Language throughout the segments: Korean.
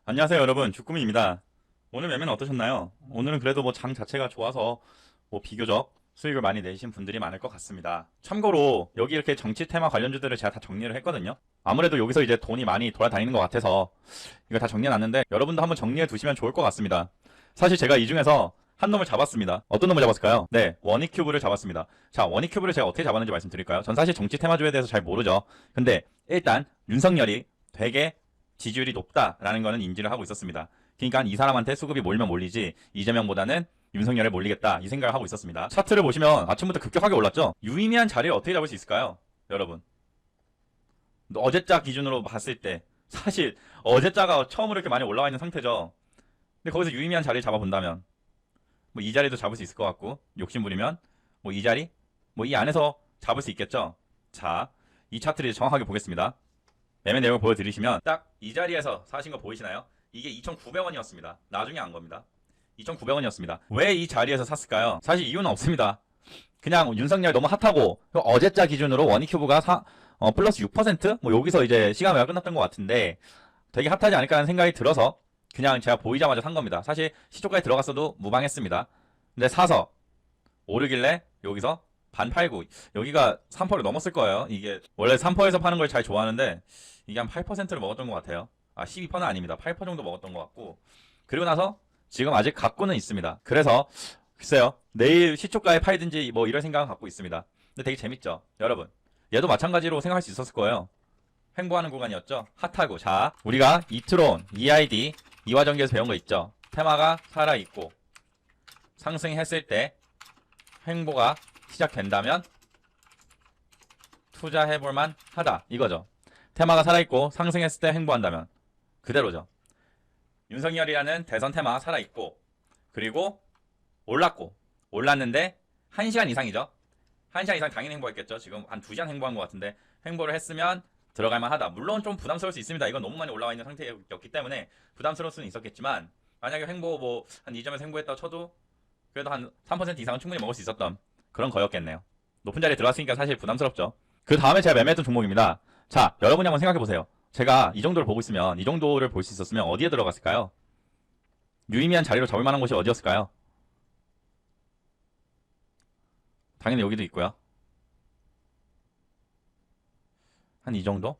안녕하세요 여러분, 주꾸미입니다. 오늘 매매는 어떠셨나요? 오늘은 그래도 뭐 장 자체가 좋아서 뭐 비교적 수익을 많이 내신 분들이 많을 것 같습니다. 참고로 여기 이렇게 정치 테마 관련주들을 제가 다 정리를 했거든요. 아무래도 여기서 이제 돈이 많이 돌아다니는 것 같아서 이거 다 정리해놨는데 여러분도 한번 정리해 두시면 좋을 것 같습니다. 사실 제가 이 중에서 한 놈을 잡았습니다. 어떤 놈을 잡았을까요? 네, 원익큐브를 잡았습니다. 자, 원익큐브를 제가 어떻게 잡았는지 말씀드릴까요? 전 사실 정치 테마주에 대해서 잘 모르죠. 근데 일단 윤석열이 되게 지지율이 높다라는 거는 인지를 하고 있었습니다. 그러니까 이 사람한테 수급이 몰면 몰리지 이재명보다는 윤석열에 몰리겠다 이 생각을 하고 있었습니다. 차트를 보시면 아침부터 급격하게 올랐죠. 유의미한 자리를 어떻게 잡을 수 있을까요? 여러분, 어제자 기준으로 봤을 때 사실 어제자가 처음으로 이렇게 많이 올라와 있는 상태죠. 근데 거기서 유의미한 자리를 잡아본다면 뭐 이 자리도 잡을 수 있을 것 같고, 욕심 부리면 뭐 이 자리? 뭐 이 안에서 잡을 수 있겠죠. 자, 이 차트를 정확하게 보겠습니다. 매매 내용을 보여드리시면 딱 이 자리에서 사신 거 보이시나요? 이게 2,900원이었습니다. 나중에 안 겁니다. 2,900원이었습니다. 왜 이 자리에서 샀을까요? 사실 이유는 없습니다. 그냥 윤석열 너무 핫하고 어제자 기준으로 원익큐브가 플러스 6%? 뭐 여기서 이제 시간 외가 끝났던 것 같은데 되게 핫하지 않을까 하는 생각이 들어서 그냥 제가 보이자마자 산 겁니다. 사실 시초까지 들어갔어도 무방했습니다. 근데 사서 오르길래 여기서 반 팔고, 여기가 3%를 넘었을 거예요. 이게 원래 3%에서 파는 걸 잘 좋아하는데 이게 한 8%를 먹었던 것 같아요. 12%는 아닙니다. 8% 정도 먹었던 것 같고, 그리고 나서 지금 아직 갖고는 있습니다. 그래서 글쎄요, 내일 시초가에 팔든지 뭐 이런 생각을 갖고 있습니다. 근데 되게 재밌죠, 여러분. 얘도 마찬가지로 생각할 수 있었을 거예요. 횡보하는 구간이었죠. 핫하고. 자, 우리가 이트론, EID, 이화전기에서 배운 거 있죠. 테마가 살아있고 상승했을 때 횡보가 시작된다면 투자해볼만 하다 이거죠. 테마가 살아있고 상승했을 때 횡보한다면 그대로죠. 윤석열이라는 대선 테마 살아있고, 그리고 올랐는데 1시간 이상이죠. 1시간 이상 당연히 횡보했겠죠. 지금 한 2시간 횡보한 것 같은데 횡보를 했으면 들어갈만 하다. 물론 좀 부담스러울 수 있습니다. 이건 너무 많이 올라와 있는 상태였기 때문에 부담스러울 수는 있었겠지만, 만약에 횡보 뭐 한 2점에서 횡보했다 쳐도 그래도 한 3% 이상은 충분히 먹을 수 있었던 그런 거였겠네요. 높은 자리에 들어왔으니까 사실 부담스럽죠. 그 다음에 제가 매매했던 종목입니다. 자, 여러분이 한번 생각해보세요. 제가 이 정도를 보고 있으면, 이 정도를 볼 수 있었으면 어디에 들어갔을까요? 유의미한 자리로 잡을 만한 곳이 어디였을까요? 당연히 여기도 있고요. 한 이 정도?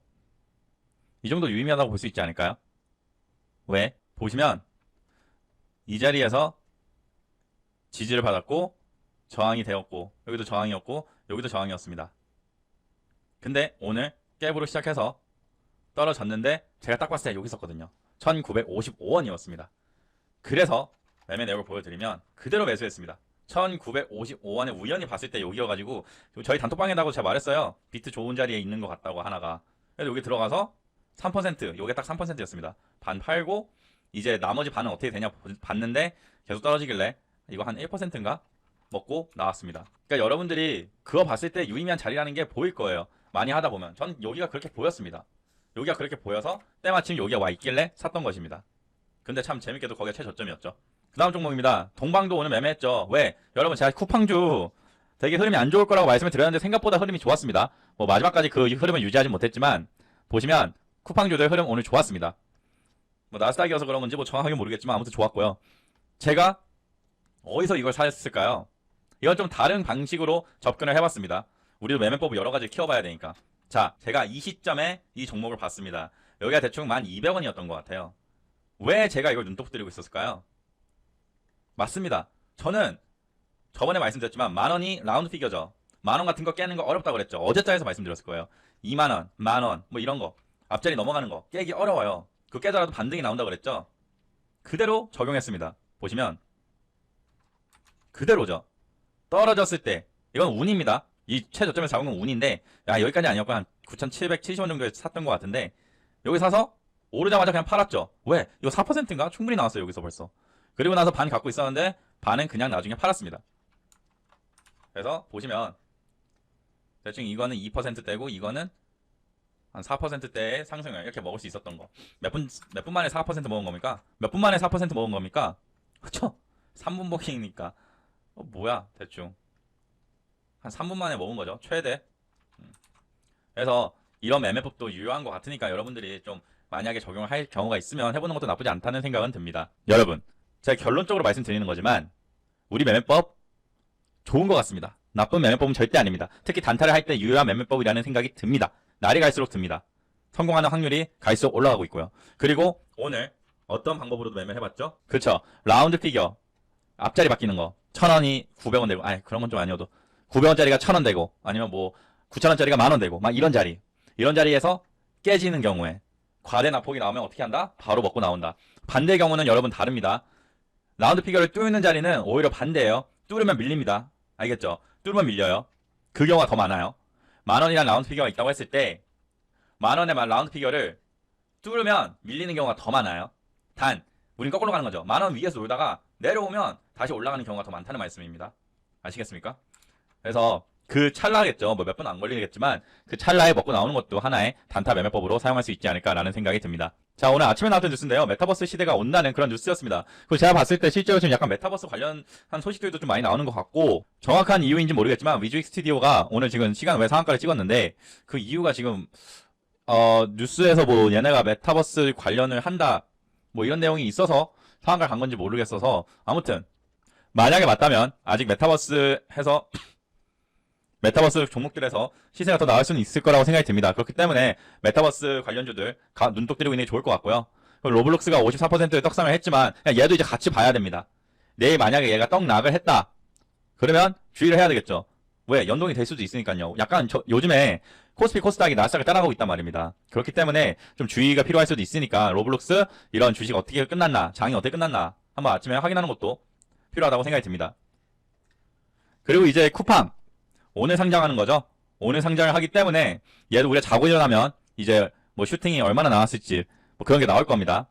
이 정도 유의미하다고 볼 수 있지 않을까요? 왜? 보시면 이 자리에서 지지를 받았고 저항이 되었고, 여기도 저항이었고 여기도 저항이었습니다. 근데 오늘 갭으로 시작해서 떨어졌는데 제가 딱 봤을 때 여기 있었거든요. 1955원이었습니다. 그래서 매매 내역을 보여드리면 그대로 매수했습니다. 1955원에 우연히 봤을 때 여기여가지고, 저희 단톡방에다가 제가 말했어요. 비트 좋은 자리에 있는 것 같다고 하나가. 그래서 여기 들어가서 3%, 요게 딱 3%였습니다. 반 팔고 이제 나머지 반은 어떻게 되냐 봤는데 계속 떨어지길래 이거 한 1%인가 먹고 나왔습니다. 그러니까 여러분들이 그거 봤을 때 유의미한 자리라는 게 보일 거예요. 많이 하다 보면. 전 여기가 그렇게 보였습니다. 여기가 그렇게 보여서 때마침 여기가 와 있길래 샀던 것입니다. 근데 참 재밌게도 거기가 최저점이었죠. 그 다음 종목입니다. 동방도 오늘 매매했죠. 왜? 여러분, 제가 쿠팡주 되게 흐름이 안 좋을 거라고 말씀을 드렸는데 생각보다 흐름이 좋았습니다. 뭐 마지막까지 그 흐름을 유지하지 못했지만 보시면 쿠팡주들 흐름 오늘 좋았습니다. 뭐 나스닥이어서 그런 건지 뭐 정확하게 모르겠지만 아무튼 좋았고요. 제가 어디서 이걸 샀을까요? 이건 좀 다른 방식으로 접근을 해봤습니다. 우리도 매매법을 여러 가지 키워봐야 되니까. 자, 제가 이 시점에 이 종목을 봤습니다. 여기가 대충 1,200원이었던 것 같아요. 왜 제가 이걸 눈독 들이고 있었을까요? 맞습니다. 저는 저번에 말씀드렸지만 10,000원이 라운드 피겨죠. 10,000원 같은 거 깨는 거 어렵다고 그랬죠. 어제자에서 말씀드렸을 거예요. 20,000원, 10,000원 뭐 이런 거 앞자리 넘어가는 거 깨기 어려워요. 그거 깨더라도 반등이 나온다고 그랬죠. 그대로 적용했습니다. 보시면 그대로죠. 떨어졌을 때 이건 운입니다. 이 최저점에서 잡은 건 운인데, 야, 여기까지 아니었고 한 9,770원 정도에 샀던 것 같은데 여기 사서 오르자마자 그냥 팔았죠. 왜? 이거 4%인가? 충분히 나왔어요. 여기서 벌써. 그리고 나서 반 갖고 있었는데 반은 그냥 나중에 팔았습니다. 그래서 보시면 대충 이거는 2%대고 이거는 한 4%대의 상승을 이렇게 먹을 수 있었던 거. 몇 분 만에 4% 먹은 겁니까? 몇 분 만에 4% 먹은 겁니까? 그쵸? 3분 먹기니까. 뭐야, 대충. 한 3분 만에 먹은 거죠. 최대. 그래서 이런 매매법도 유효한 것 같으니까 여러분들이 좀 만약에 적용을 할 경우가 있으면 해보는 것도 나쁘지 않다는 생각은 듭니다. 여러분, 제가 결론적으로 말씀드리는 거지만 우리 매매법 좋은 것 같습니다. 나쁜 매매법은 절대 아닙니다. 특히 단타를 할 때 유효한 매매법이라는 생각이 듭니다. 날이 갈수록 듭니다. 성공하는 확률이 갈수록 올라가고 있고요. 그리고 오늘 어떤 방법으로도 매매를 해봤죠? 그쵸. 라운드 피겨 앞자리 바뀌는 거 1,000원이 900원 되고 그런 건 좀 아니어도 900원짜리가 1,000원 되고 아니면 뭐 9,000원짜리가 10,000원 되고 막 이런 자리에서 깨지는 경우에 과대 낙폭이 나오면 어떻게 한다? 바로 먹고 나온다. 반대의 경우는 여러분 다릅니다. 라운드 피겨를 뚫는 자리는 오히려 반대예요. 뚫으면 밀립니다. 알겠죠? 뚫으면 밀려요. 그 경우가 더 많아요. 10,000원이라는 라운드 피겨가 있다고 했을 때 10,000원의 라운드 피겨를 뚫으면 밀리는 경우가 더 많아요. 단 우린 거꾸로 가는 거죠. 10,000원 위에서 놀다가 내려오면 다시 올라가는 경우가 더 많다는 말씀입니다. 아시겠습니까? 그래서 그 찰나겠죠. 뭐 몇 분 안 걸리겠지만 그 찰나에 먹고 나오는 것도 하나의 단타 매매법으로 사용할 수 있지 않을까라는 생각이 듭니다. 자, 오늘 아침에 나왔던 뉴스인데요. 메타버스 시대가 온다는 그런 뉴스였습니다. 그리고 제가 봤을 때 실제로 지금 약간 메타버스 관련한 소식들도 좀 많이 나오는 것 같고 정확한 이유인지 모르겠지만 위즈익 스튜디오가 오늘 지금 시간 외 상한가를 찍었는데 그 이유가 지금 뉴스에서 뭐 얘네가 메타버스 관련을 한다 뭐 이런 내용이 있어서 상한가를 간 건지 모르겠어서 아무튼 만약에 맞다면 아직 메타버스 종목들에서 시세가 더 나을 수는 있을 거라고 생각이 듭니다. 그렇기 때문에 메타버스 관련주들 눈독 들이고 있는 게 좋을 것 같고요. 로블록스가 54%의 떡상을 했지만 얘도 이제 같이 봐야 됩니다. 내일 만약에 얘가 떡락을 했다. 그러면 주의를 해야 되겠죠. 왜? 연동이 될 수도 있으니까요. 약간 요즘에 코스피 코스닥이 나스닥을 따라가고 있단 말입니다. 그렇기 때문에 좀 주의가 필요할 수도 있으니까 로블록스 이런 주식 어떻게 끝났나, 장이 어떻게 끝났나 한번 아침에 확인하는 것도 필요하다고 생각이 듭니다. 그리고 이제 쿠팡 오늘 상장하는 거죠. 오늘 상장을 하기 때문에 얘도 우리가 자고 일어나면 이제 뭐 슈팅이 얼마나 나왔을지 뭐 그런 게 나올 겁니다.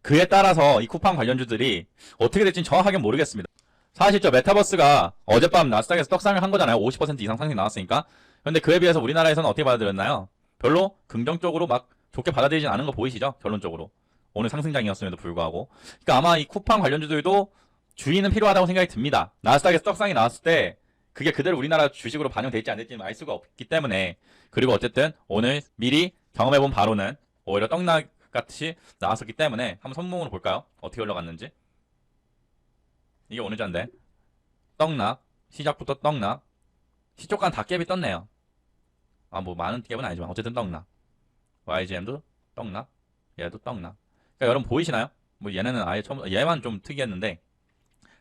그에 따라서 이 쿠팡 관련주들이 어떻게 될지는 정확하게 모르겠습니다. 사실 저 메타버스가 어젯밤 나스닥에서 떡상을 한 거잖아요. 50% 이상 상승이 나왔으니까. 그런데 그에 비해서 우리나라에서는 어떻게 받아들였나요? 별로 긍정적으로 막 좋게 받아들이진 않은 거 보이시죠? 결론적으로. 오늘 상승장이었음에도 불구하고. 그러니까 아마 이 쿠팡 관련주들도 주의는 필요하다고 생각이 듭니다. 나스닥에서 떡상이 나왔을 때 그게 그대로 우리나라 주식으로 반영될지 안 될지는 알 수가 없기 때문에 그리고 어쨌든 오늘 미리 경험해본 바로는 오히려 떡락같이 나왔었기 때문에 한번 선봉으로 볼까요? 어떻게 올라갔는지. 이게 오늘 잔데 떡락 시작부터 떡락 시초간 다 갭이 떴네요. 뭐 많은 갭은 아니지만 어쨌든 떡락 YGM도 떡락 얘도 떡락. 그러니까 여러분 보이시나요? 뭐 얘네는 아예 얘만 좀 특이했는데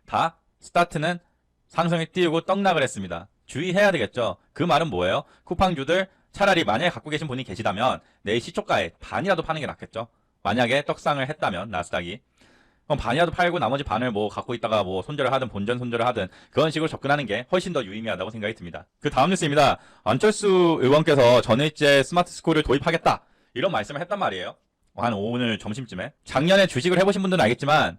다 스타트는 상승을 띄우고 떡락을 했습니다. 주의해야 되겠죠. 그 말은 뭐예요? 쿠팡주들 차라리 만약에 갖고 계신 분이 계시다면 내일 시초가에 반이라도 파는 게 낫겠죠. 만약에 떡상을 했다면 나스닥이 그럼 반이라도 팔고 나머지 반을 뭐 갖고 있다가 뭐 손절을 하든 본전 손절을 하든 그런 식으로 접근하는 게 훨씬 더 유의미하다고 생각이 듭니다. 그 다음 뉴스입니다. 안철수 의원께서 전일제 스마트 스쿨을 도입하겠다 이런 말씀을 했단 말이에요. 한 오늘 점심쯤에. 작년에 주식을 해보신 분들은 알겠지만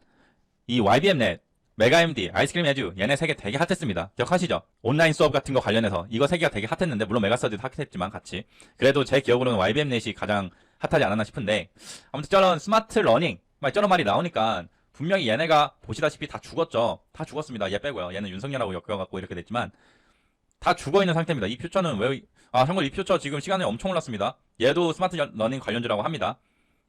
이 YBM넷 메가MD, 아이스크림 에듀 얘네 세 개 되게 핫했습니다. 기억하시죠? 온라인 수업 같은 거 관련해서 이거 세 개가 되게 핫했는데 물론 메가스터디도 핫했지만 같이 그래도 제 기억으로는 YBM넷이 가장 핫하지 않았나 싶은데 아무튼 저런 스마트 러닝 저런 말이 나오니까 분명히 얘네가 보시다시피 다 죽었죠. 다 죽었습니다. 얘 빼고요. 얘는 윤석열하고 엮여갖고 이렇게 됐지만 다 죽어있는 상태입니다. 이 퓨처는 왜 참고로 이 퓨처 지금 시간이 엄청 올랐습니다. 얘도 스마트 러닝 관련주라고 합니다.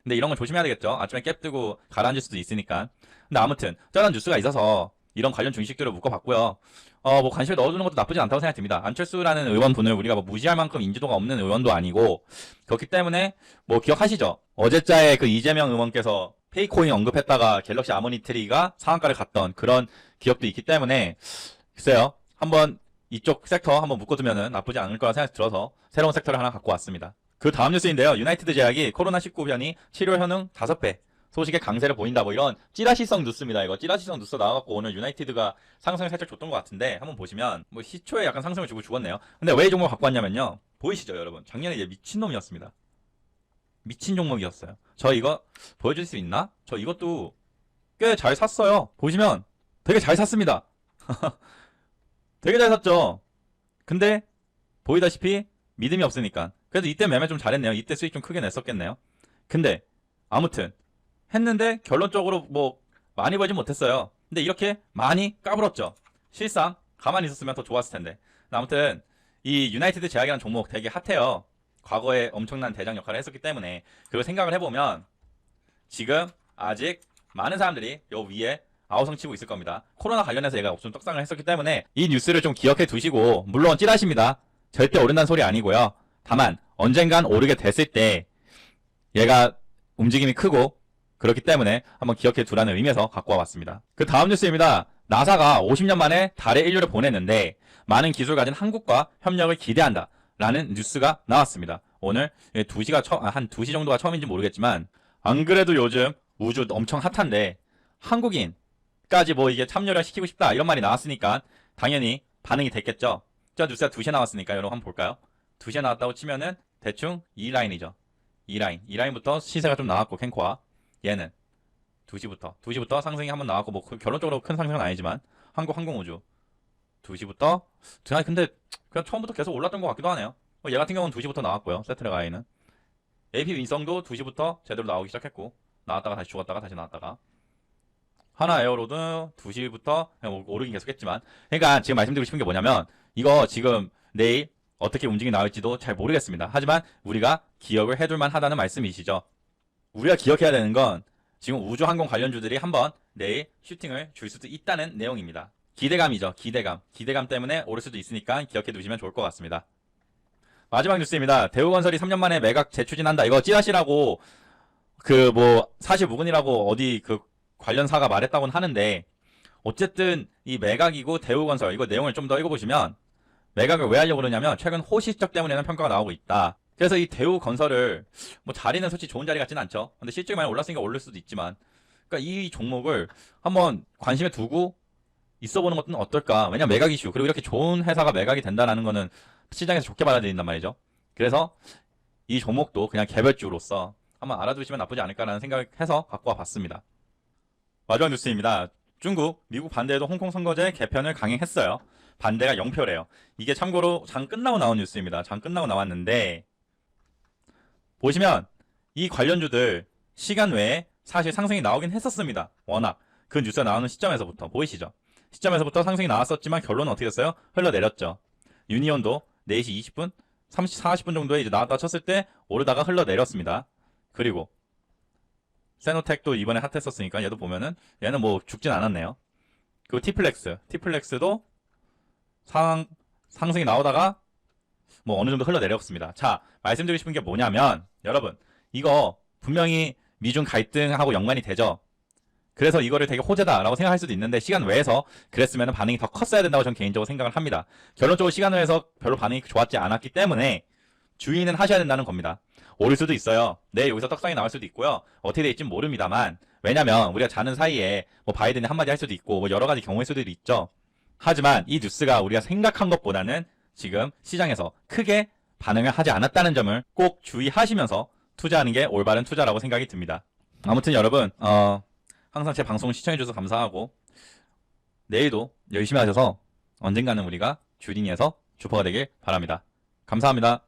근데 이런 건 조심해야 되겠죠. 아침에 cap 뜨고 가라앉을 수도 있으니까. 근데 아무튼 저런 뉴스가 있어서 이런 관련 주식들을 묶어봤고요. 뭐 관심을 넣어두는 것도 나쁘지 않다고 생각이 듭니다. 안철수라는 의원분을 우리가 뭐 무시할 만큼 인지도가 없는 의원도 아니고 그렇기 때문에 뭐 기억하시죠? 어제자에 그 이재명 의원께서 페이코인 언급했다가 갤럭시 아모니트리가 상한가를 갔던 그런 기억도 있기 때문에 글쎄요. 한번 이쪽 섹터 한번 묶어두면은 나쁘지 않을 거라 생각이 들어서 새로운 섹터를 하나 갖고 왔습니다. 그 다음 뉴스인데요. 유나이티드 제약이 코로나19 변이 치료 효능 5배 소식에 강세를 보인다. 뭐 이런 찌라시성 뉴스입니다. 이거 찌라시성 뉴스 나와갖고 오늘 유나이티드가 상승을 살짝 줬던 것 같은데 한번 보시면 뭐 시초에 약간 상승을 주고 죽었네요. 근데 왜 이 종목 갖고 왔냐면요. 보이시죠 여러분? 작년에 얘 미친놈이었습니다. 미친 종목이었어요. 저 이거 보여줄 수 있나? 저 이것도 꽤 잘 샀어요. 보시면 되게 잘 샀습니다. 되게 잘 샀죠. 근데 보이다시피 믿음이 없으니까 그래도 이때 매매 좀 잘했네요. 이때 수익 좀 크게 냈었겠네요. 근데 아무튼 했는데 결론적으로 뭐 많이 벌진 못했어요. 근데 이렇게 많이 까불었죠. 실상 가만히 있었으면 더 좋았을 텐데. 아무튼 이 유나이티드 제약이라는 종목 되게 핫해요. 과거에 엄청난 대장 역할을 했었기 때문에 그걸 생각을 해보면 지금 아직 많은 사람들이 요 위에 아우성 치고 있을 겁니다. 코로나 관련해서 얘가 좀 떡상을 했었기 때문에 이 뉴스를 좀 기억해 두시고, 물론 찌라시입니다. 절대 오른다는 소리 아니고요. 다만 언젠간 오르게 됐을 때 얘가 움직임이 크고 그렇기 때문에 한번 기억해 두라는 의미에서 갖고 와봤습니다. 그 다음 뉴스입니다. 나사가 50년 만에 달에 인류를 보냈는데 많은 기술 가진 한국과 협력을 기대한다 라는 뉴스가 나왔습니다. 오늘 2시가 한 2시 정도가 처음인지 모르겠지만, 안 그래도 요즘 우주 엄청 핫한데 한국인까지 뭐 이게 참여를 시키고 싶다 이런 말이 나왔으니까 당연히 반응이 됐겠죠. 저 뉴스가 2시에 나왔으니까 여러분 한번 볼까요? 2시에 나왔다고 치면은 대충 2라인이죠. 2라인부터 시세가 좀 나왔고, 캔코아 얘는 2시부터 상승이 한번 나왔고, 뭐 결론적으로 큰 상승은 아니지만 한국 항공우주 2시부터 근데 그냥 처음부터 계속 올랐던 것 같기도 하네요. 얘 같은 경우는 2시부터 나왔고요. 세트레가이는 AP 윈성도 2시부터 제대로 나오기 시작했고, 나왔다가 다시 죽었다가 다시 나왔다가, 하나 에어로드 2시부터 오르긴 계속했지만, 그러니까 지금 말씀드리고 싶은 게 뭐냐면, 이거 지금 내일 어떻게 움직임이 나올지도 잘 모르겠습니다. 하지만 우리가 기억을 해둘만 하다는 말씀이시죠. 우리가 기억해야 되는 건 지금 우주항공 관련주들이 한번 내일 슈팅을 줄 수도 있다는 내용입니다. 기대감이죠. 기대감 때문에 오를 수도 있으니까 기억해 두시면 좋을 것 같습니다. 마지막 뉴스입니다. 대우건설이 3년 만에 매각 재추진한다. 이거 찌라시라고 사실 무근이라고 어디 관련사가 말했다고는 하는데, 어쨌든 이 매각이고 대우건설, 이거 내용을 좀 더 읽어보시면 매각을 왜 하려고 그러냐면 최근 호시적 때문에는 평가가 나오고 있다. 그래서 이 대우건설을 자리는 솔직히 좋은 자리 같진 않죠. 근데 실적이 많이 올랐으니까 오를 수도 있지만, 그러니까 이 종목을 한번 관심에 두고 있어보는 것은 어떨까. 왜냐면 매각 이슈, 그리고 이렇게 좋은 회사가 매각이 된다는 거는 시장에서 좋게 받아들인단 말이죠. 그래서 이 종목도 그냥 개별주로서 한번 알아두시면 나쁘지 않을까라는 생각을 해서 갖고 와봤습니다. 마지막 뉴스입니다. 중국, 미국 반대에도 홍콩 선거제 개편을 강행했어요. 반대가 0표래요. 이게 참고로 장 끝나고 나온 뉴스입니다. 장 끝나고 나왔는데, 보시면 이 관련주들 시간 외에 사실 상승이 나오긴 했었습니다. 워낙 그 뉴스가 나오는 시점에서부터 보이시죠? 시점에서부터 상승이 나왔었지만 결론은 어떻게 됐어요? 흘러내렸죠. 유니온도 4시 20분, 40분 정도에 이제 나왔다 쳤을 때 오르다가 흘러내렸습니다. 그리고 세노텍도 이번에 핫했었으니까 얘도 보면은 얘는 뭐 죽진 않았네요. 그리고 티플렉스도 상승이 나오다가 뭐 어느 정도 흘러내렸습니다. 자, 말씀드리고 싶은 게 뭐냐면, 여러분, 이거 분명히 미중 갈등하고 연관이 되죠. 그래서 이거를 되게 호재다라고 생각할 수도 있는데, 시간 외에서 그랬으면 반응이 더 컸어야 된다고 저는 개인적으로 생각을 합니다. 결론적으로 시간 외에서 별로 반응이 좋았지 않았기 때문에 주의는 하셔야 된다는 겁니다. 오를 수도 있어요. 네, 여기서 떡상이 나올 수도 있고요. 어떻게 될지 모릅니다만, 왜냐면 우리가 자는 사이에 뭐 바이든이 한마디 할 수도 있고 뭐 여러 가지 경우일 수도 있죠. 하지만 이 뉴스가 우리가 생각한 것보다는 지금 시장에서 크게 반응을 하지 않았다는 점을 꼭 주의하시면서 투자하는 게 올바른 투자라고 생각이 듭니다. 아무튼 여러분, 항상 제 방송 시청해주셔서 감사하고, 내일도 열심히 하셔서 언젠가는 우리가 주린이에서 주퍼가 되길 바랍니다. 감사합니다.